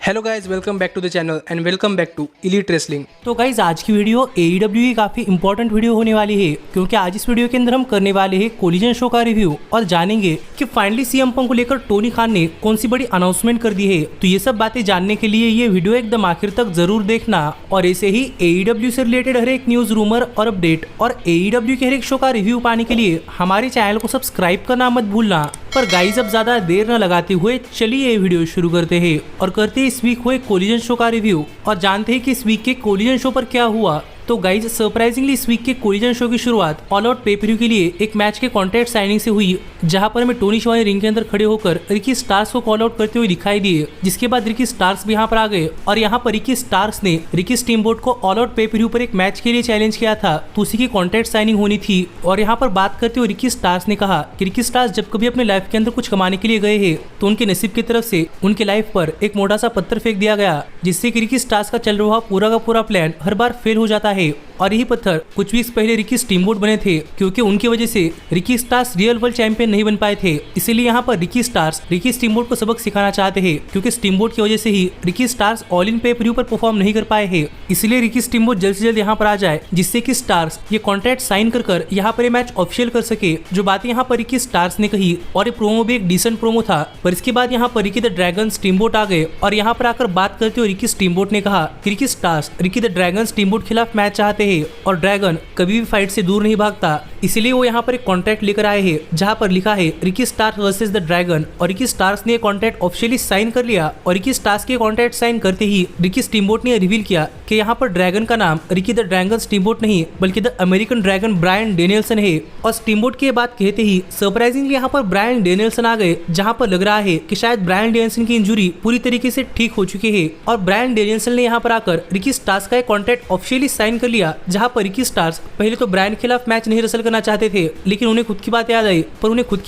Hello guys, welcome back to the channel and welcome back to elite wrestling. तो guys आज की video AEW की काफी important video होने वाली है, क्योंकि आज इस वीडियो के अंदर हम करने वाले हैं कोलिजन शो का रिव्यू और जानेंगे कि फाइनली सीएम पंक को लेकर टोनी खान ने कौन सी बड़ी अनाउंसमेंट कर दी है। तो ये सब बातें जानने के लिए ये वीडियो एकदम आखिर तक जरूर देखना। और ऐसे ही AEW से रिलेटेड हर एक न्यूज, रूमर और अपडेट और AEW के हर एक शो का रिव्यू पाने के लिए हमारे चैनल को सब्सक्राइब करना मत भूलना। पर गाइज अब ज्यादा देर न लगाते हुए चलिए ये वीडियो शुरू करते हैं और करते हैं इस वीक हुए कोलिजन शो का रिव्यू और जानते हैं कि इस वीक के कोलिजन शो पर क्या हुआ। तो गाइज सरप्राइजिंगली इस वीक के कोलिजन शो की शुरुआत ऑल आउट पे-पर-व्यू के लिए एक मैच के कॉन्ट्रैक्ट साइनिंग से हुई, जहां पर हमें टोनी शिवानी रिंग के अंदर खड़े होकर रिकी स्टार्क्स को कॉल आउट करते हुए दिखाई दिए। जिसके बाद रिकी स्टार्क्स भी यहाँ पर आ गए और यहाँ पर रिकी स्टार्क्स ने रिकी स्टीमबोट को ऑल आउट पे-पर-व्यू पर एक मैच के लिए चैलेंज किया था, तो उसी की कॉन्ट्रैक्ट साइनिंग होनी थी। और यहाँ पर बात करते हुए रिकी स्टार्क्स ने कहा कि रिकी स्टार्क्स जब कभी अपने लाइफ के अंदर कुछ कमाने के लिए गए हैं तो उनके नसीब की तरफ से उनके लाइफ पर एक मोटा सा पत्थर फेंक दिया गया, जिससे कि रिकी स्टार्क्स का चल रहा पूरा का पूरा प्लान हर बार फेल हो जाता है। और यही पत्थर कुछ वीक्स पहले रिकी स्टीमबोट बने थे, क्योंकि उनकी वजह से Ricky Starks real world champion नहीं बन पाए थे। इसीलिए यहाँ पर रिकी स्टार्क्स रिकी स्टीमबोट को सबक सिखाना चाहते हैं, क्योंकि स्टीमबोट की वजह से ही रिकी स्टार्क्स ऑल इन पे-पर-व्यू पर परफॉर्म नहीं कर पाए हैं। इसलिए रिकी स्टीमबोट जल्द से जल्द यहाँ पर आ जाए, जिससे कि स्टार्क्स ये कॉन्ट्रैक्ट साइन कर यहाँ पर मैच ऑफिशियल कर सके। जो बातें यहाँ पर रिकी स्टार्क्स ने कही और ये प्रोमो भी एक डिसेंट प्रोमो था। पर इसके बाद यहाँ पर रिकी द ड्रैगन स्टीमबोट आ गए और यहाँ पर आकर बात करते हुए रिकी स्टीमबोट ने कहा कि Ricky Starks Ricky the dragon steamboat खिलाफ मैच चाहते हैं और ड्रैगन कभी भी फाइट से दूर नहीं भागता। इसीलिए वो यहाँ पर एक कॉन्ट्रैक्ट लेकर आए हैं, जहाँ पर लिखा है Ricky Starks versus the dragon. और रिकी स्टार्क्स ने कॉन्ट्रैक्ट ऑफिशियली साइन कर लिया। और रिकी स्टार्क्स के कॉन्ट्रैक्ट साइन करते ही रिकी स्टीमबोट ने रिवील किया कि यहाँ पर ड्रैगन का नाम रिकी द ड्रैगन स्टीमबोट नहीं, बल्कि द अमेरिकन ड्रैगन ब्रायन डेनियल्सन है। और स्टीमबोट की बात कहते ही सरप्राइजिंगली यहाँ पर ब्रायन डेनियल्सन आ गए, जहाँ पर लग रहा है कि शायद ब्रायन डेनियल्सन की इंजुरी पूरी तरीके से ठीक हो चुकी है। और ब्रायन डेनियल्सन ने यहाँ पर आकर रिकी स्टार्क्स का कॉन्ट्रैक्ट ऑफिशियली साइन कर लिया, जहाँ पर रिकी स्टार्क्स पहले तो ब्रायन के खिलाफ मैच नहीं रसल करना चाहते थे, लेकिन उन्हें खुद की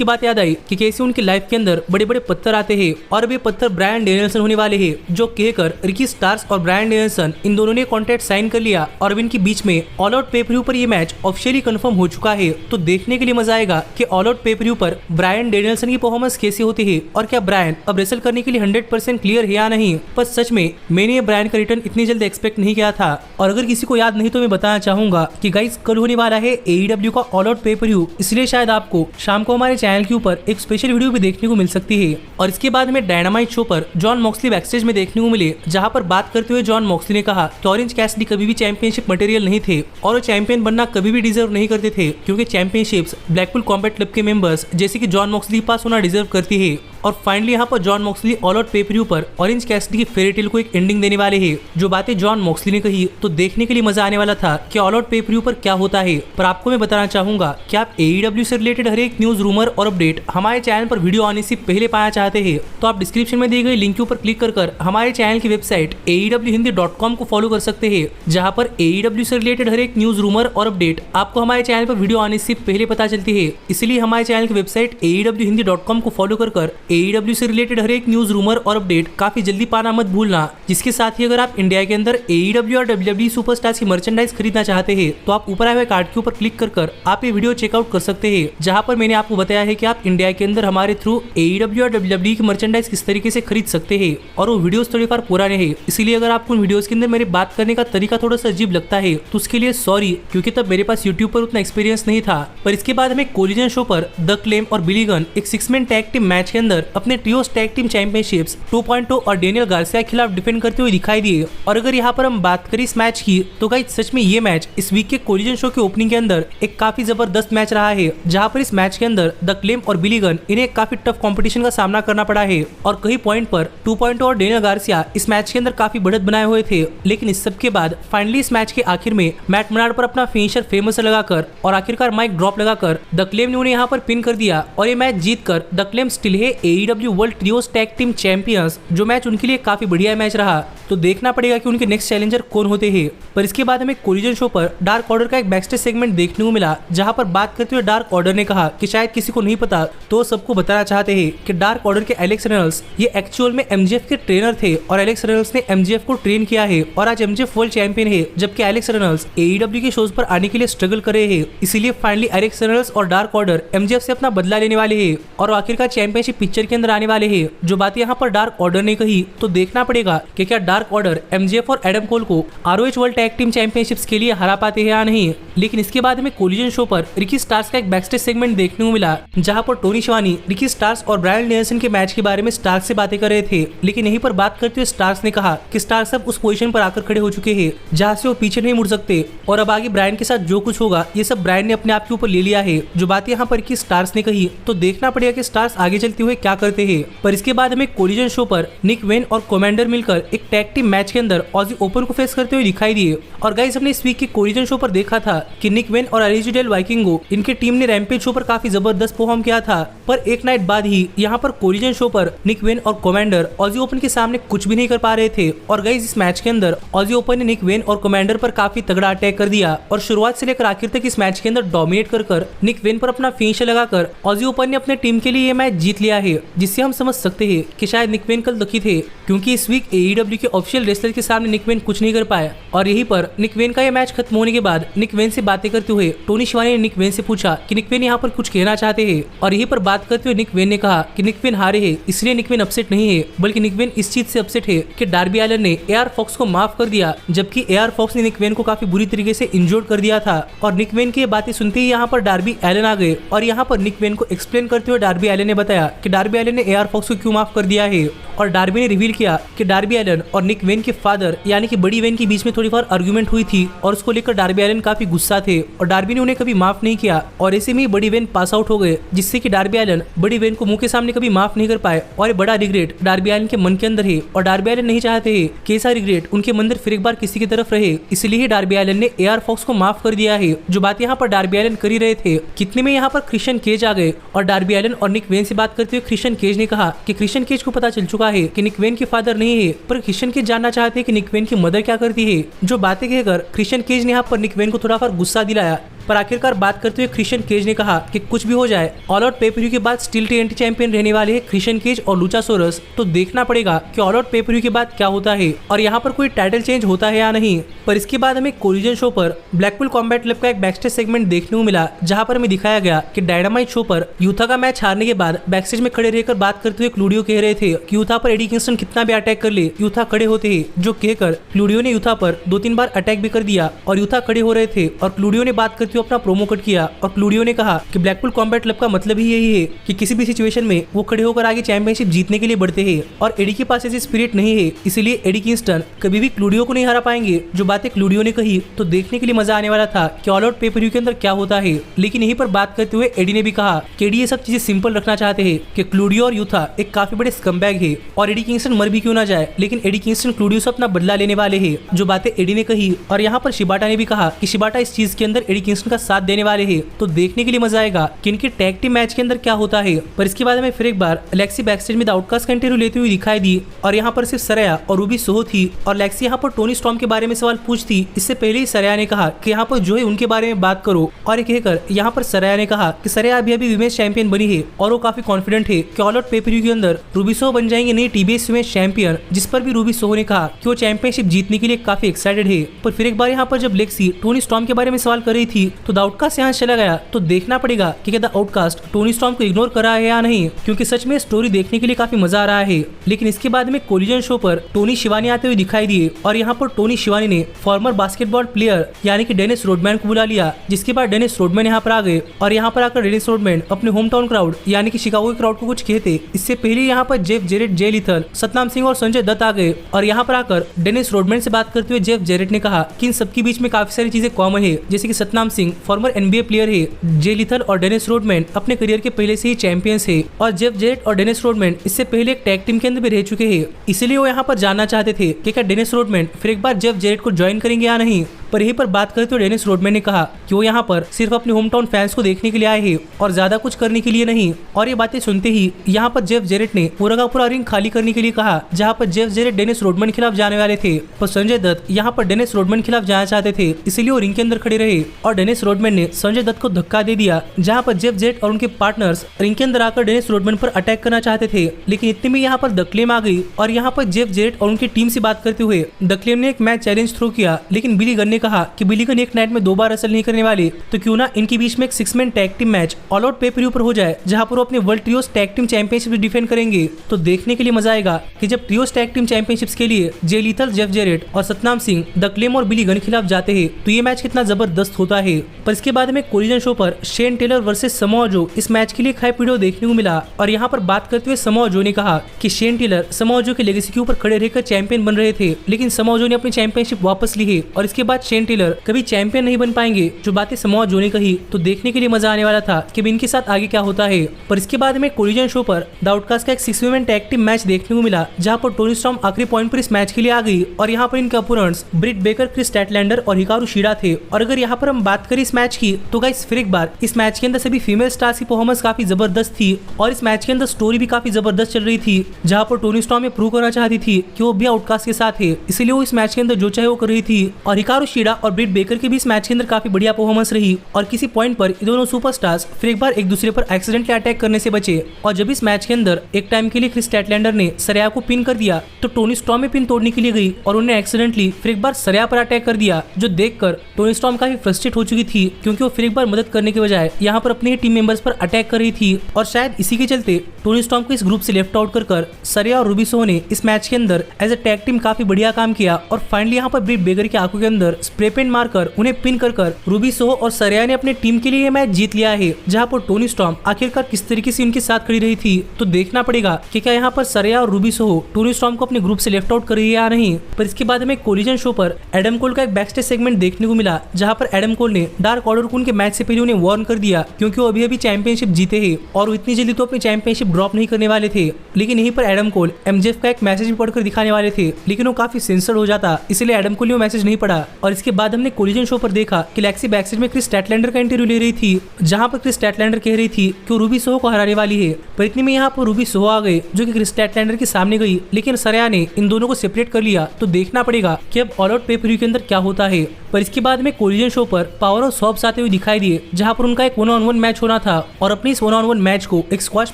बात याद आई कि कैसे उनकी लाइफ के अंदर बड़े बड़े पत्थर आते हैं और अब ये पत्थर ब्रायन डेनियल्सन होने वाले हैं। जो कहकर रिकी स्टार्क्स और ब्रायन डेनियल्सन इन दोनों ने कॉन्ट्रैक्ट साइन कर लिया और अब इनके बीच में ऑल आउट पे-पर-व्यू पर ये मैच ऑफिशियली कंफर्म हो चुका है। तो देखने के लिए मजा आएगा कि ऑल आउट पे-पर-व्यू पर ब्रायन डेनियल्सन की परफॉर्मेंस कैसी होती है और क्या ब्रायन अब रेसल करने के लिए 100% क्लियर है या नहीं। पर सच में मैंने ब्रायन का रिटर्न इतनी जल्द एक्सपेक्ट नहीं किया था। और अगर किसी को याद नहीं तो मैं बताना चाहूंगा कि गाइस कल होने वाला है AEW का ऑल आउट पे-पर-व्यू, इसलिए शायद आपको शाम को हमारे चैनल के ऊपर एक स्पेशल वीडियो भी देखने को मिल सकती है। और इसके बाद हमें डायनामाइट शो पर जॉन मॉक्सली बैकस्टेज में देखने को मिले, जहां पर बात करते हुए जॉन मॉक्सली ने कहा कि ऑरेंज कैसिडी कभी भी चैंपियनशिप मटेरियल नहीं थे और वो चैंपियन बनना कभी भी डिजर्व नहीं करते थे, क्योंकि चैंपियनशिप्स ब्लैकपुल कॉम्बैट क्लब के मेंबर्स जैसे कि जॉन मॉक्सली के पास होना डिजर्व करती है। और फाइनली यहाँ पर जॉन मॉक्सली ऑल आउट पे-पर-व्यू पर ऑरेंज कैसिडी की फेरी टेल को एक एंडिंग देने वाले हैं। जो बातें जॉन मॉक्सली ने कही तो देखने के लिए मजा आने वाला था कि ऑल आउट पे-पर-व्यू पर क्या होता है। पर आपको मैं बताना चाहूंगा कि आप AEW से रिलेटेड हर एक न्यूज, रूमर और अपडेट हमारे चैनल पर वीडियो आने से पहले पाना चाहते हैं, तो आप डिस्क्रिप्शन में दी गई लिंक के ऊपर क्लिक कर हमारे चैनल की वेबसाइट aewhindi.com को फॉलो कर सकते हैं, जहां पर AEW से रिलेटेड हर एक न्यूज, रूमर और अपडेट आपको हमारे चैनल पर वीडियो आने से पहले पता चलती है। इसलिए हमारे चैनल की वेबसाइट aewhindi.com को फॉलो कर AEW से रिलेटेड हर एक न्यूज, रूमर और अपडेट काफी जल्दी पाना मत भूलना। जिसके साथ ही अगर आप इंडिया के अंदर AEW और WWE सुपरस्टार्स की मर्चेंडाइज खरीदना चाहते हैं, तो आप ऊपर आए हुए कार्ड के ऊपर क्लिक कर आप ये वीडियो चेकआउट कर सकते हैं, जहां पर मैंने आपको बताया है कि आप इंडिया के अंदर हमारे थ्रू AEW और WWE की मर्चेंडाइज किस तरीके से खरीद सकते हैं। और वो वीडियोस थोड़ी फार पुराने हैं, इसलिए अगर आपको उन वीडियोस के अंदर मेरे बात करने का तरीका थोड़ा सा अजीब लगता है तो उसके लिए सॉरी, क्योंकि तब मेरे पास यूट्यूब पर उतना एक्सपीरियंस नहीं था। पर इसके बाद हमें कोलिजन शो पर द क्लेम और बिली गन एक 6-मैन टैग टीम मैच के अंदर अपने ट्रियोस टैग टीम चैंपियनशिप्स 2.0 और डेनियल गार्सिया के खिलाफ डिफेंड करते हुए दिखाई दिए। और अगर यहाँ पर हम बात करें इस मैच की, तो गाइस सच में ये मैच इस वीक के कोलिजन शो के ओपनिंग के अंदर एक काफी जबरदस्त मैच रहा है, जहाँ पर इस मैच के अंदर द क्लेम और बिली गन इन्हें काफी टफ कंपटीशन का सामना करना पड़ा है। और कई पॉइंट पर 2.0 और डेनियल गार्सिया इस मैच के अंदर काफी बढ़त बनाए हुए थे, लेकिन इस सब के बाद फाइनली इस मैच के आखिर में मैट मनार्ड पर अपना फिनिशर फेमस लगाकर और आखिरकार माइक ड्रॉप लगाकर द क्लेम ने उन्हें यहाँ पर पिन कर दिया और ये मैच जीतकर द क्लेम स्टिल है AEW world ट्रियोस tag team champions. जो मैच उनके लिए काफी बढ़िया मैच रहा, तो देखना पड़ेगा कि उनके नेक्स्ट चैलेंजर कौन होते हैं। पर इसके बाद हमें कोलिजन शो पर डार्क ऑर्डर का एक बैकस्टेज सेगमेंट देखने को मिला, जहां पर बात करते हुए डार्क ऑर्डर ने कहा कि शायद किसी को नहीं पता तो सबको बताना चाहते हैं कि डार्क ऑर्डर के एलेक्स रेनल्स ये एक्चुअल में MJF के ट्रेनर थे और एलेक्स रेनल्स ने MJF को ट्रेन किया है और आज MJF वर्ल्ड चैंपियन है, जबकि एलेक्स रेनल्स AEW के शोज पर आने के लिए स्ट्रगल कर रहे हैं। इसीलिए फाइनली एलेक्स रेनल्स और डार्क ऑर्डर MJF से अपना बदला लेने वाले हैं और आखिरकार चैंपियनशिप पिक्चर पिक्चर के अंदर आने वाले हैं। जो बात यहाँ पर डार्क ऑर्डर ने कही तो देखना पड़ेगा कि क्या डार्क ऑर्डर MJF और एडम कोल को ROH world tag team championships के लिए हरा पाते हैं या नहीं। लेकिन इसके बाद हमें कोलिजन शो पर रिकी स्टार्स का एक बैकस्टेज सेगमेंट देखने को मिला, जहां पर टोनी शिवानी रिकी स्टार्स और ब्रायन डेनियल्सन के मैच के बारे में स्टार्स से बातें कर रहे थे। लेकिन यहीं पर बात करते हुए स्टार्स ने कहा कि स्टार्स अब उस पोजीशन पर आकर खड़े हो चुके हैं जहां से वो पीछे नहीं मुड़ सकते और अब आगे ब्रायन के साथ जो कुछ होगा ये सब ब्रायन ने अपने आप के ऊपर ले लिया है। जो बात यहाँ पर की स्टार्स ने कही तो देखना पड़ेगा कि स्टार्स आगे चलते हुए क्या करते हैं। पर इसके बाद हमें कोलिजन शो पर निक वेन और कमांडर मिलकर एक टैग टीम मैच के अंदर ऑजी ओपन को फेस करते हुए दिखाई दिए। और गाइस हमने इस वीक के कोलिजन शो पर देखा था कि निक वेन और अरेजिडेल वाइकिंगो इनके टीम ने रैम्पेज शो पर काफी जबरदस्त परफॉर्म किया था। पर एक नाइट बाद ही यहाँ पर कोलिजन शो पर निक वेन और कमांडर ऑजी ओपन के सामने कुछ भी नहीं कर पा रहे थे। और गाइस इस मैच के अंदर ऑजी ओपन ने निक वेन और कमांडर पर काफी तगड़ा अटैक कर दिया और शुरुआत से लेकर आखिर तक इस मैच के अंदर डोमिनेट कर निक वेन पर अपना फिनिशर लगाकर ऑजी ओपन ने अपने टीम के लिए ये मैच जीत लिया है। जिससे हम समझ सकते हैं कि शायद निक वेन कल दुखी थे, क्योंकि इस वीक AEW के ऑफिशियल रेसलर के सामने निक वेन कुछ नहीं कर पाया। और यहीं पर निक वेन का ये मैच खत्म होने के बाद निक वेन से बातें करते हुए टोनी शिवानी ने निक वेन से पूछा कि निक वेन यहाँ पर कुछ कहना चाहते हैं। और यहीं पर बात करते हुए निक वेन ने कहा कि निक वेन हारे हैं, इसलिए निक वेन अपसेट नहीं है, बल्कि निक वेन इस चीज से अपसेट है कि डार्बी एलन ने AR फॉक्स को माफ कर दिया, जबकि AR फॉक्स ने निक वेन को काफी बुरी तरीके से इंजोर्ड कर दिया था। और निक वेन की ये बातें सुनते ही यहाँ पर डार्बी एलन आ गए और यहाँ पर निक वेन को एक्सप्लेन करते हुए डार्बी एलन ने बताया कि डार्बी एलन ने AR फॉक्स को क्यों माफ कर दिया है। और डार्बी ने रिवील किया कि डार्बी एलन और निक वेन के फादर यानी कि बड़ी वेन के बीच में थोड़ी बार आर्गुमेंट हुई थी और उसको लेकर डार्बी एलन काफी गुस्सा थे और डार्बी ने उन्हें कभी माफ नहीं किया। और ऐसे में बड़ी वेन पास आउट हो गए, जिससे कि डार्बी एलन बड़ी वेन को मुंह के सामने कभी माफ नहीं कर पाए। और ये बड़ा रिग्रेट डार्बी एलन के मन के अंदर है और डार्बी एलन नहीं चाहते है कि ऐसा रिग्रेट उनके मंदिर फिर एक बार किसी की तरफ रहे, इसलिए डार्बी एलन ने AR फॉक्स को माफ कर दिया है। जो बात यहाँ पर डार्बी एलन कर ही रहे थे, कितने में यहाँ पर क्रिश्चियन केज आ गए और डार्बी एलन और निक वेन से बात करते हुए क्रिश्चियन केज ने कहा कि क्रिश्चियन केज को पता चल चुका है कि निक वेन के फादर नहीं है, पर क्रिश्चियन केज जानना चाहते हैं कि निक वेन की मदर क्या करती है। जो बातें कहकर क्रिश्चियन केज ने यहाँ पर निक वेन को थोड़ा बार गुस्सा दिलाया। पर आखिरकार बात करते हुए क्रिश्चियन केज ने कहा कि कुछ भी हो जाए, ऑल आउट पे-पर-व्यू के बाद स्टील TNT चैंपियन रहने वाले हैं क्रिश्चियन केज और लुचासोरस, तो देखना पड़ेगा कि ऑल आउट पे-पर-व्यू के बाद क्या होता है और यहाँ पर कोई टाइटल चेंज होता है या नहीं। पर इसके बाद हमें कोलिजन शो पर ब्लैकपूल कॉम्बैट क्लब का एक बैकस्टेज सेगमेंट देखने को मिला, जहाँ पर हमें दिखाया गया कि डायनामाइट शो पर यूथा का मैच हारने के बाद बैकस्टेज में खड़े रहकर बात करते हुए क्लूडियो कह रहे थे कि यूथा पर एडी किंगस्टन कितना भी अटैक कर ले, यूथा खड़े होते हैं। जो कहकर क्लूडियो ने यूथा पर 2-3 बार अटैक भी कर दिया और यूथा खड़े हो रहे थे और क्लूडियो ने बात करते हुए अपना प्रोमो कट किया। और क्लूडियो ने कहा कि ब्लैकपूल कॉम्बैट क्लब का मतलब ही यही है कि किसी भी सिचुएशन में वो खड़े होकर आगे चैंपियनशिप जीतने के लिए बढ़ते हैं और एडी के पास ऐसी स्पिरिट नहीं है, इसलिए एडी किंगस्टन कभी भी क्लूडियो को नहीं हरा पाएंगे। जो बातें क्लूडियो ने कही तो देखने के लिए मजा आने वाला था कि ऑल आउट पे-पर-व्यू के अंदर क्या होता है। लेकिन यहीं पर बात करते हुए एडी ने भी कहा कि एडी ये सब चीजें सिंपल रखना चाहते हैं कि क्लूडियो और यूथा एक काफी बड़े स्कमबैग है और एडी किंगस्टन मर भी क्यों ना जाए, लेकिन एडी किंगस्टन क्लूडियो से अपना बदला लेने वाले हैं। जो बातें एडी ने कही और यहाँ पर शिबाटा ने भी कहा कि शिबाटा इस चीज के अंदर एडी किंगस्टन का साथ देने वाले हैं, तो देखने के लिए मजा आएगा कि इनके टैग टीम मैच के अंदर क्या होता है। पर इसके बाद हमें फिर एक बार लेक्सी बैकस्टेज में द आउटकास्ट का इंटरव्यू लेते हुए दिखाई दी और यहाँ पर सिर्फ सरया और रूबी सोहो थी और लेक्सी यहाँ पर टोनी स्टॉर्म के बारे में सवाल पूछती। इससे पहले ही सरया ने कहा कि यहाँ पर जो है उनके बारे में बात करो और कहकर यहाँ पर सरया ने कहा कि सरया अभी विमेंस चैंपियन बनी है और वो काफी कॉन्फिडेंट है कि ऑल आउट पे-पर-व्यू के अंदर रूबी सोहो बन जाएंगे नई TBS विमेंस चैंपियन, जिस पर भी रूबी सोहो ने कहा कि वो चैंपियनशिप जीतने के लिए काफी एक्साइटेड है। पर फिर एक बार यहाँ पर जब लेक्सी टोनी स्टॉर्म के बारे में सवाल कर रही थी तो द आउटकास्ट यहाँ चला गया, तो देखना पड़ेगा कि क्या द आउटकास्ट टोनी स्टॉर्म को इग्नोर कर रहा है या नहीं, क्योंकि सच में स्टोरी देखने के लिए काफी मजा आ रहा है। लेकिन इसके बाद में कोलिजन शो पर टोनी शिवानी आते हुए दिखाई दिए और यहाँ पर टोनी शिवानी ने फॉर्मर बास्केटबॉल प्लेयर यानी कि डेनिस रोडमैन को बुला लिया, जिसके बाद डेनिस रोडमैन यहाँ पर आ गए और यहाँ पर आकर डेनिस रोडमैन अपने होम टाउन क्राउड यानी कि शिकागो के क्राउड को कुछ कहते। इससे पहले यहाँ पर जेफ जेरेट, जे लिथल, सतनाम सिंह और संजय दत्त आ गए और यहाँ पर आकर डेनिस रोडमैन से बात करते हुए जेफ जेरेट ने कहा कि इन सबके बीच में काफी सारी चीजें कॉमन है, जैसे कि Satnam Singh farmer NBA player है, जे लिथल और डेनिस रोडमैन अपने करियर के पहले से ही चैंपियंस है और जेफ जेरेट और डेनिस रोडमैन इससे पहले एक टैग टीम के अंदर भी रह चुके हैं, इसलिए वो यहाँ पर जानना चाहते थे कि क्या डेनिस रोडमैन फिर एक बार जेफ जेरेट को ज्वाइन करेंगे या नहीं। पर यहीं पर बात करते हुए डेनिस रोडमैन ने कहा कि वो यहाँ पर सिर्फ अपने होम टाउन फैंस को देखने के लिए आए हैं और ज्यादा कुछ करने के लिए नहीं। और ये बातें सुनते ही यहाँ पर जेफ जेरेट ने पूरा का पूरा रिंग खाली करने के लिए कहा, जहाँ पर जेफ जेरेट डेनिस रोडमैन खिलाफ जाने वाले थे, पर संजय दत्त यहाँ पर डेनिस रोडमैन खिलाफ जाना चाहते थे, इसलिए वो रिंग के अंदर खड़े रहे और डेनिस रोडमैन ने संजय दत्त को धक्का दे दिया, जहाँ पर जेफ जेरेट और उनके पार्टनर्स रिंग के अंदर आकर डेनिस रोडमैन पर अटैक करना चाहते थे। लेकिन इतने में यहाँ पर द क्लेम आ गई और यहाँ पर जेफ जेरेट और उनकी टीम से बात करते हुए द क्लेम ने एक मैच चैलेंज थ्रो किया, लेकिन बिली गन ने ने कहा कि बिलीगन एक नाइट में 2 बार असल नहीं करने वाले, तो क्यों ना इनके बीच में एक 6 man tag team match all out पे पर हो जाए, जहां पर वो अपने world ट्रियोस tag team championship defend करेंगे। तो देखने के लिए मजा आएगा कि जब ट्रियोस टैग टीम चैंपियनशिप्स के लिए जे लीथल, जेफ जेरेट और सतनाम सिंह द क्लेम और बिलीगन के खिलाफ जाते हैं, तो ये मैच कितना जबरदस्त होता है। पर इसके बाद में कोलिजन शो पर Shane Taylor versus Samoa Joe इस मैच के लिए एक हाइप वीडियो देखने को मिला, और यहाँ पर बात करते हुए समोआ जो ने कहा कि शेन टेलर समोआ जो के लेगेसी के ऊपर खड़े रहकर चैंपियन बन रहे थे, लेकिन समोआ जो ने अपनी चैंपियनशिप वापस ली है और इसके बाद शेन टेलर कभी चैंपियन नहीं बन पाएंगे। जो बातें समोआ जो ने कही, तो देखने के लिए मजा आने वाला था कि इनके साथ आगे क्या होता है। पर इसके बाद में कोलिजन शो पर द आउटकास्ट का एक 6 वुमेन टैग टीम मैच देखने को मिला, जहां पर टोनी स्टॉर्म आखिरी पॉइंट पर इस मैच के लिए आ गई, और यहाँ पर इनके अपोनेंट्स ब्रिट बेकर, क्रिस स्टैटलैंडर और हिकारू शिडा थे। और अगर यहाँ पर हम बात करें इस मैच की, तो गाइस फिर एक बार इस मैच के अंदर सभी फीमेल स्टार्स की परफॉर्मेंस काफी जबरदस्त थी, और इस मैच के अंदर स्टोरी भी काफी जबरदस्त चल रही थी, जहां पर टोनी स्टॉर्म ये प्रूव करना चाहती थी कि वो भी आउटकास्ट के साथ है, इसलिए वो इस मैच के अंदर जो चाहे वो कर रही थी। और हिकारू शिडा और ब्रिट बेकर के भी इस मैच के अंदर काफी बढ़िया परफॉर्मेंस रही, और किसी पॉइंट पर ये दोनों सुपरस्टार्स फिर एक बार एक दूसरे पर एक्सीडेंटली अटैक करने से बचे। और जब इस मैच के अंदर एक टाइम के लिए क्रिस स्टैटलैंडर ने सरया को पिन कर दिया, तो टोनी स्टॉर्म में पिन तोड़ने के लिए गई और उन्हें एक्सीडेंटली फिर एक बार सरया पर अटैक कर दिया, जो देखकर टोनी स्टॉर्म काफी फ्रस्ट्रेट हो चुकी थी, क्योंकि वो फिर एक बार मदद करने के बजाय यहाँ पर अपने टीम मेंबर्स पर अटैक कर रही थी। और शायद इसी के चलते टोनी स्टॉर्म को इस ग्रुप से लेफ्ट आउट कर सरया और रूबी सोहो ने इस मैच के अंदर एज अ टैग टीम काफी बढ़िया काम किया, और फाइनली यहाँ पर ब्रिट बेकर की आंखों के अंदर स्प्रे पेंट मारकर उन्हें पिन कर रूबी सोहो और सरया ने अपने टीम के लिए ये मैच जीत लिया है, जहाँ पर टोनी स्टॉर्म आखिरकार किस तरीके से उनके साथ खड़ी रही थी। तो देखना पड़ेगा कि क्या यहाँ पर सरया और रूबी सोहो टोनी स्टॉर्म को अपने ग्रुप से लेफ्ट आउट कर रही है या नहीं। पर इसके बाद हमें कोलिजन शो पर एडम कोल का एक बैक स्टेज सेगमेंट देखने को मिला, जहाँ पर एडम कोल ने डार्क ऑर्डर को उनके मैच से पहले उन्हें वार्न कर दिया, क्योंकि वो अभी चैंपियनशिप जीते हैं और इतनी जल्दी तो अपनी चैंपियनशिप ड्रॉप नहीं करने वाले थे। लेकिन यहीं पर एडम कोल एमजेफ का एक मैसेज भी पढ़कर दिखाने वाले थे, लेकिन वो काफी सेंसर हो जाता, इसलिए एडम कोल ने वो मैसेज नहीं पढ़ा। और इसके बाद हमने कोलिजन शो पर देखा कि लेक्सी बैक स्टेज में क्रिस स्टैटलैंडर का इंटरव्यू ले रही थी, जहाँ पर क्रिस स्टैटलैंडर कह रही थी कि वो रूबी सोहो को हराने वाली है। पर इतने में यहाँ पर रूबी सोहो आ गए, जो कि क्रिस स्टैटलैंडर के सामने गई, लेकिन सरया ने इन दोनों को सेपरेट कर लिया। तो देखना पड़ेगा कि अब ऑल आउट पे पर व्यू के अंदर क्या होता है। पर इसके बाद में कोलिजन शो पर पावर ऑफ सॉब्स आते हुए दिखाई दिए, जहाँ पर उनका एक 1-on-1 मैच होना था, और अपनी इस 1-on-1 मैच को एक स्क्वॉश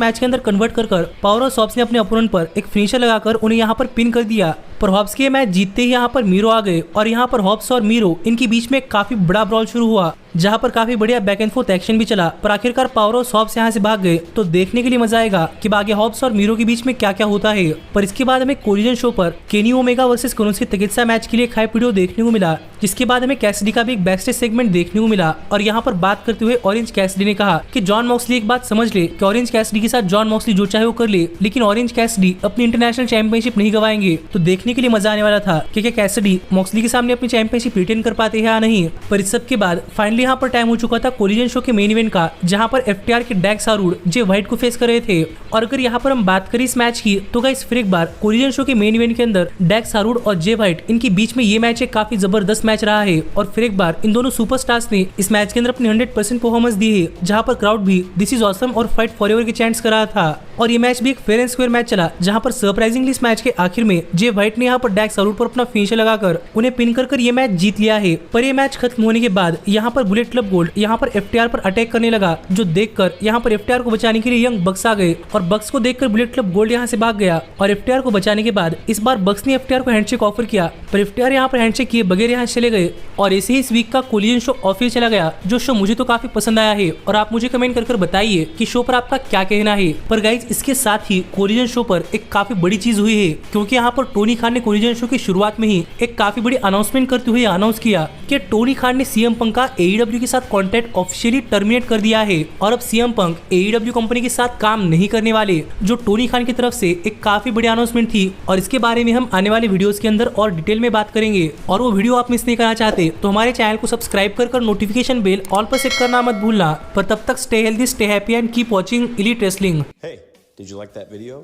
मैच के अंदर कन्वर्ट कर पावर ऑफ सॉब्स ने अपने अपोनेंट पर एक फिनिशर लगाकर उन्हें यहाँ पर पिन कर दिया। पर हॉब्स के मैच जीतते ही यहाँ पर मीरो आ गए, और यहाँ पर हॉब्स और मीरो इनके बीच में काफी बड़ा ब्रॉल शुरू हुआ, जहाँ पर काफी बढ़िया बैक एंड फोर्थ एक्शन भी चला। पर आखिरकार पावर ऑफ हॉब्स यहाँ से भाग गए। तो देखने के लिए मजा आएगा कि आगे हॉब्स और मीरो के बीच में क्या क्या होता है। पर इसके बाद हमें कोलिजन शो पर Kenny Omega versus Konosuke Takeshita match के लिए एक हाइप वीडियो देखने को मिला, जिसके बाद हमें कैसिडी का भी एक बैकस्टेज सेगमेंट देखने को मिला। और यहाँ पर बात करते हुए ऑरेंज कैसिडी ने कहा कि जॉन मॉक्सली एक बात समझ ले कि ऑरेंज कैसिडी के साथ जॉन मॉक्सली जो चाहे वो कर ले, लेकिन ऑरेंज कैसिडी अपनी इंटरनेशनल चैंपियनशिप नहीं गवाएंगे। तो देखने के लिए मजा आने वाला था कि क्या कैसिडी मॉक्सली के सामने अपनी चैंपियनशिप रिटेन कर पाते हैं या नहीं। पर इस सब के बाद फाइनली यहाँ पर टाइम हो चुका था कोलिजन शो के मेन इवेंट का, जहाँ पर एफटीआर के डैक्स हारूड जे व्हाइट को फेस कर रहे थे। और अगर यहाँ पर हम बात करें इस मैच की, तो गाइस फिर एक बार कोलिजन शो के मेन इवेंट के अंदर डैक्स हारूड और जे व्हाइट इनके बीच में ये मैच एक काफी जबरदस्त मैच रहा है। और फिर एक बार इन दोनों सुपरस्टार्स ने इस मैच के अंदर अपनी 100% परफॉर्मेंस दी है, जहाँ पर क्राउड भी दिस इज ऑसम और फाइट फॉरएवर के चैंट्स कर रहा था। और ये मैच भी एक फेयर एंड स्क्वायर मैच चला, जहाँ पर सरप्राइजिंगली इस मैच के आखिर में जे व्हाइट ने यहाँ पर डैक्स हारूड पर अपना फिनिशर लगाकर उन्हें पिन कर ये मैच जीत लिया है। पर ये मैच खत्म होने के बाद यहाँ पर बुलेट क्लब गोल्ड यहाँ पर एफटीआर पर अटैक करने लगा, जो देखकर यहाँ पर एफटीआर को बचाने के लिए यंग बक्स आ गए, और बक्स को देखकर बुलेट क्लब गोल्ड यहाँ से भाग गया। और एफटीआर को बचाने के बाद इस बार बक्स ने एफटीआर को हैंडशेक ऑफर किया, पर एफटीआर यहाँ पर हैंडशेक किए बगैर यहाँ चले गए। और ऐसे ही इस वीक का कोलिजन शो ऑफिशियल चला गया, जो शो मुझे तो काफी पसंद आया है, और आप मुझे कमेंट कर बताइए कि शो पर आपका क्या कहना है। पर गाइज इसके साथ ही कोलिजन शो पर एक काफी बड़ी चीज हुई है, क्योंकि यहाँ पर टोनी खान ने कोलिजन शो की शुरुआत में ही एक काफी बड़ी अनाउंसमेंट करते हुए अनाउंस किया कि टोनी खान ने सीएम पंक का एईडब्ल्यू के साथ कॉन्ट्रैक्ट ऑफिशियली टर्मिनेट कर दिया है, और अब सीएम पंक एईडब्ल्यू कंपनी के साथ काम नहीं करने वाले, जो टोनी खान की तरफ से एक काफी बड़ी अनाउंसमेंट थी। और इसके बारे में हम आने वाले वीडियोस के अंदर और डिटेल में बात करेंगे, और वो वीडियो आप मिस नहीं करना चाहते तो हमारे चैनल को सब्सक्राइब कर नोटिफिकेशन बेल ऑल पर सेट करना मत भूलना। पर तब तक stay healthy, stay happy and keep watching elite wrestling. Hey, did you like that video?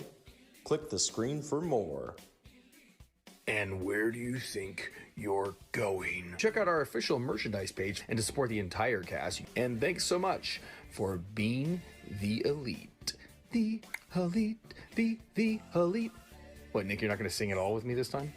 Click the screen for more. And where do you think you're going? Check out our official merchandise page and to support the entire cast. And thanks so much for being the elite. The elite, the elite. What, Nick, you're not going to sing it all with me this time?